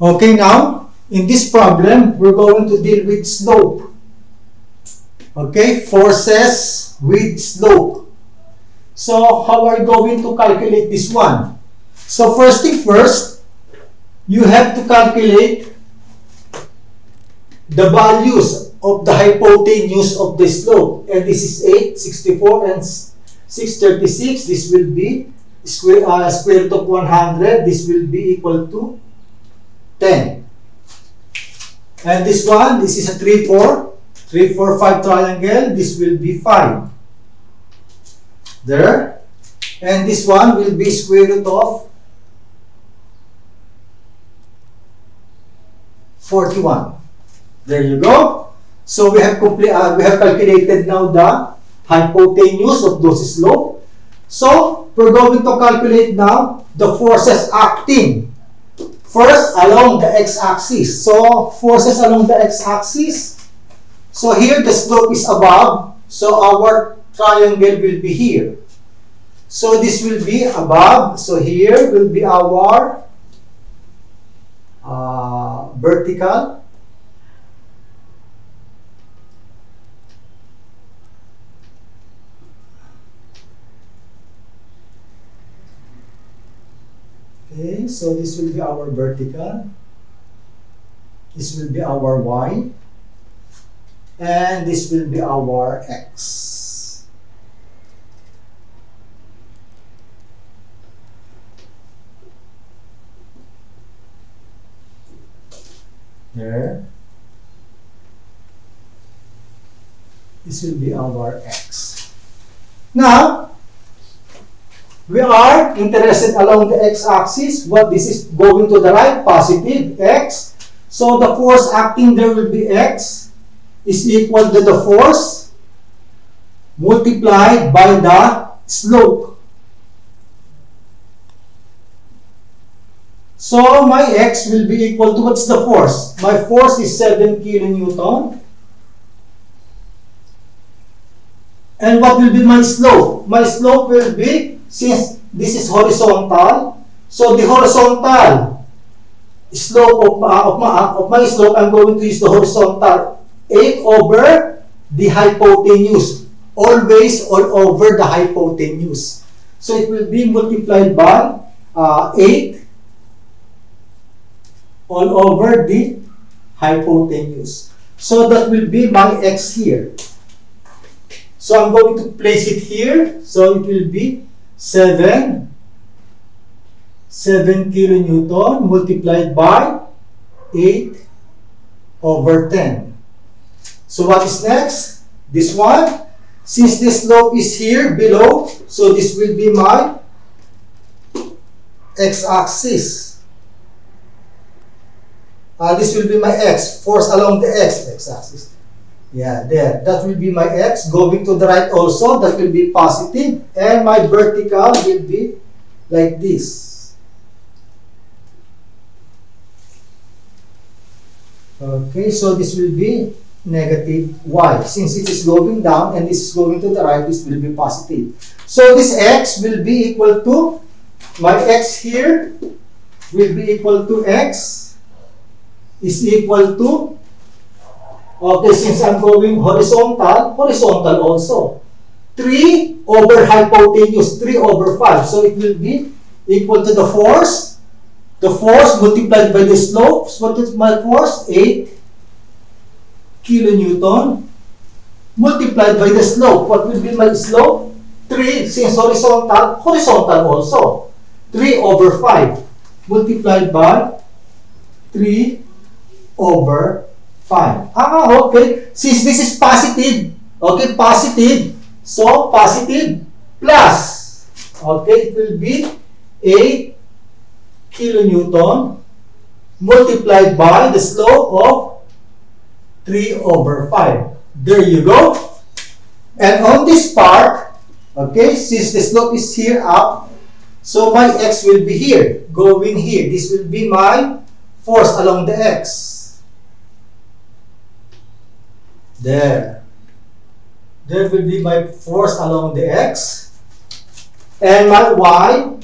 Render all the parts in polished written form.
Okay, now, in this problem, we're going to deal with slope. Okay, forces with slope. So, how are you going to calculate this one? So, first thing first, you have to calculate the values of the hypotenuse of the slope. And this is 8, 64, and 636. This will be square root of 100. This will be equal to 10. And this one, this is a 3, 4, 5 triangle. This will be 5. There. And this one will be square root of 41. There you go. So we have calculated now the hypotenuse of those slope. So we're going to calculate now the forces acting. First, along the x-axis. So, forces along the x-axis. So, here the slope is above. So, our triangle will be here. So, this will be above. So, here will be our vertical. Okay, so this will be our vertical. This will be our y. And this will be our x. There. This will be our x. Now, we are interested along the x-axis. What this is going to the right, positive, x. So the force acting there will be x is equal to the force multiplied by the slope. So my x will be equal to, what's the force? My force is 7 kilonewton. And what will be my slope? My slope will be, since this is horizontal, so the horizontal slope of my slope, I'm going to use the horizontal 8 over the hypotenuse. Always all over the hypotenuse. So it will be multiplied by 8 all over the hypotenuse. So that will be my x here. So I'm going to place it here. So it will be 7 kilonewton multiplied by 8 over 10. So what is next? This one. Since the slope is here below, so this will be my x-axis. This will be my x, force along the x-axis. Yeah, there. That will be my x. Going to the right also, that will be positive. And my vertical will be like this. Okay, so this will be negative y. Since it is going down and this is going to the right, this will be positive. So this x will be equal to, my x here will be equal to x is equal to, okay, since I'm going horizontal, horizontal also. 3 over hypotenuse, 3 over 5. So it will be equal to the force multiplied by the slope. So what is my force? 8 kilonewton multiplied by the slope. What will be my slope? 3, since horizontal, horizontal also. 3 over 5 multiplied by 3 over 5. Okay. Since this is positive, okay, positive. So, positive plus, okay, it will be 8 kilonewton multiplied by the slope of 3 over 5. There you go. And on this part, okay, since the slope is here up, so my x will be here, going here. This will be my force along the x. There. There will be my force along the x. And my y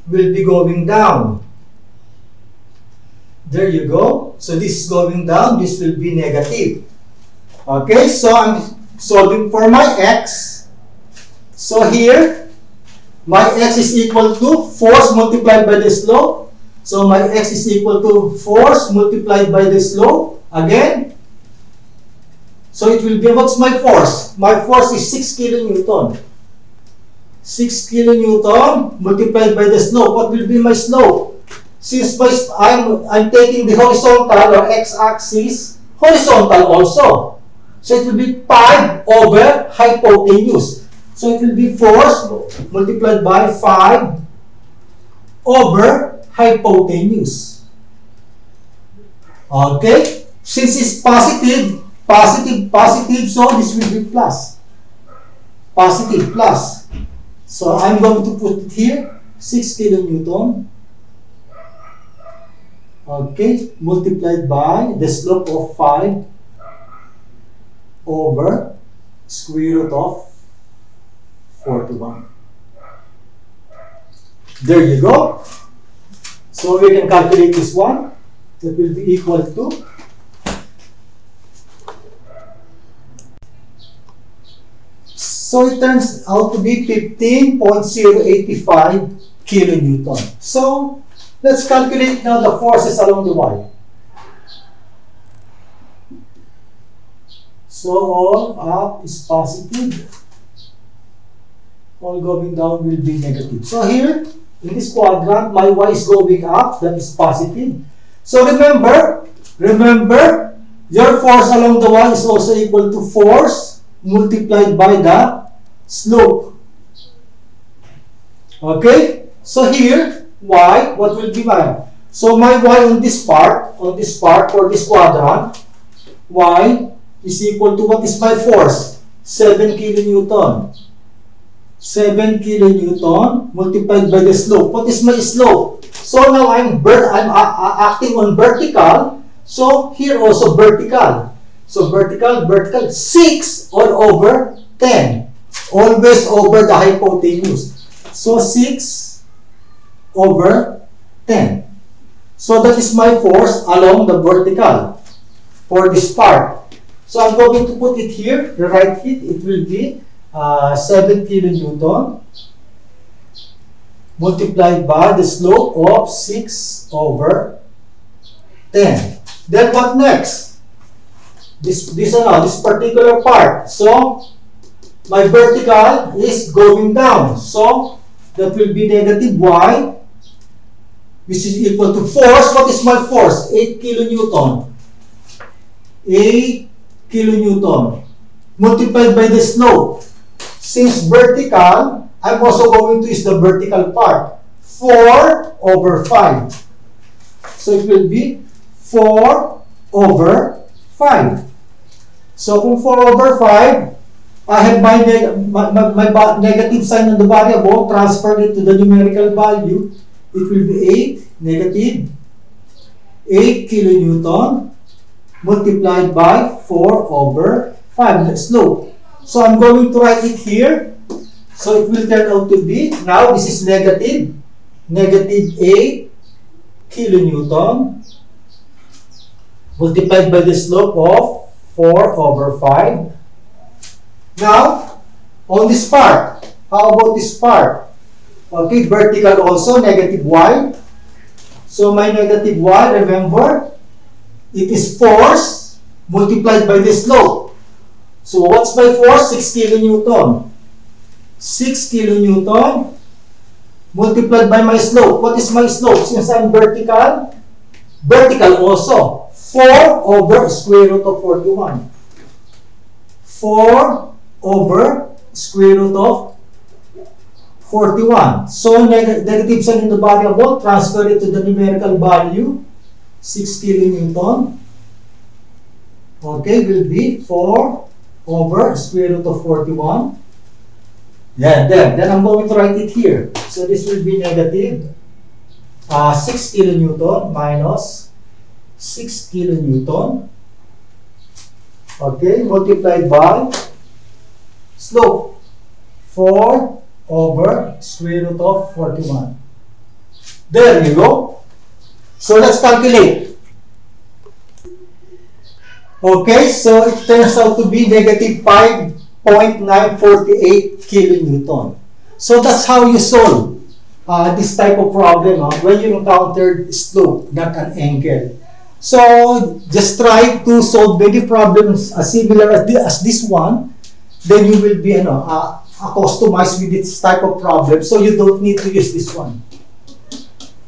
will be going down. There you go. So this is going down. This will be negative. Okay, so I'm solving for my x. So here, my x is equal to force multiplied by the slope. So my x is equal to force multiplied by the slope. Again. So it will be, what's my force? My force is 6 kilonewton. 6 kilonewton multiplied by the slope. What will be my slope? Since I'm taking the horizontal or x-axis, horizontal also. So it will be 5 over hypotenuse. So it will be force multiplied by 5 over hypotenuse. Okay? Since it's positive, so this will be plus. Positive plus. So I'm going to put it here, 6 kilonewton. Okay, multiplied by the slope of 5 over square root of 41. There you go. So we can calculate this one. That will be equal to so it turns out to be 15.085 kilonewton. So let's calculate now the forces along the Y. So all up is positive. All going down will be negative. So here, in this quadrant, my Y is going up. That is positive. So remember, your force along the Y is also equal to force multiplied by the slope. Okay? So here, Y, what will be mine? So my Y on this part, for this quadrant, Y is equal to, what is my force? 7 kilonewton. 7 kilonewton multiplied by the slope. What is my slope? So now I'm acting on vertical. So here also vertical. So vertical, 6 all over 10. Always over the hypotenuse. So 6 over 10. So that is my force along the vertical for this part. So I'm going to put it here, rewrite it. It will be 7 kilonewton multiplied by the slope of 6 over 10. Then what next? This particular part. So my vertical is going down. So that will be negative Y, which is equal to force. What is my force? 8 kilonewton. 8 kilonewton multiplied by the slope. Since vertical, I'm also going to use the vertical part. 4 over 5. So it will be 4 over 5. So kung 4 over 5, I have my negative sign on the variable, transferred it to the numerical value. It will be 8, negative 8 kilonewton multiplied by 4 over 5, the slope. So I'm going to write it here. So it will turn out to be, now this is negative 8 kilonewton multiplied by the slope of 4 over 5. Now, on this part, how about this part? Okay, vertical also, negative Y. So my negative Y, remember, it is force multiplied by the slope. So what's my force? 6 kilonewton. 6 kilonewton multiplied by my slope. What is my slope? Since I'm vertical also. 4 over square root of 41. 4 over square root of 41. So negative sign in the variable, transfer it to the numerical value. 6 kilonewton. Okay, will be 4 over square root of 41. Yeah, there. Then I'm going to write it here. So this will be negative 6 kilonewton minus 6 kilonewton. Okay, multiplied by slope 4 over square root of 41. There you go. So let's calculate. Okay, so it turns out to be negative 5.948 kilonewton. So that's how you solve this type of problem when you encountered slope, not an angle. So just try to solve many problems similar as this one. Then you will be customized with this type of problem. So you don't need to use this one.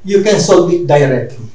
You can solve it directly.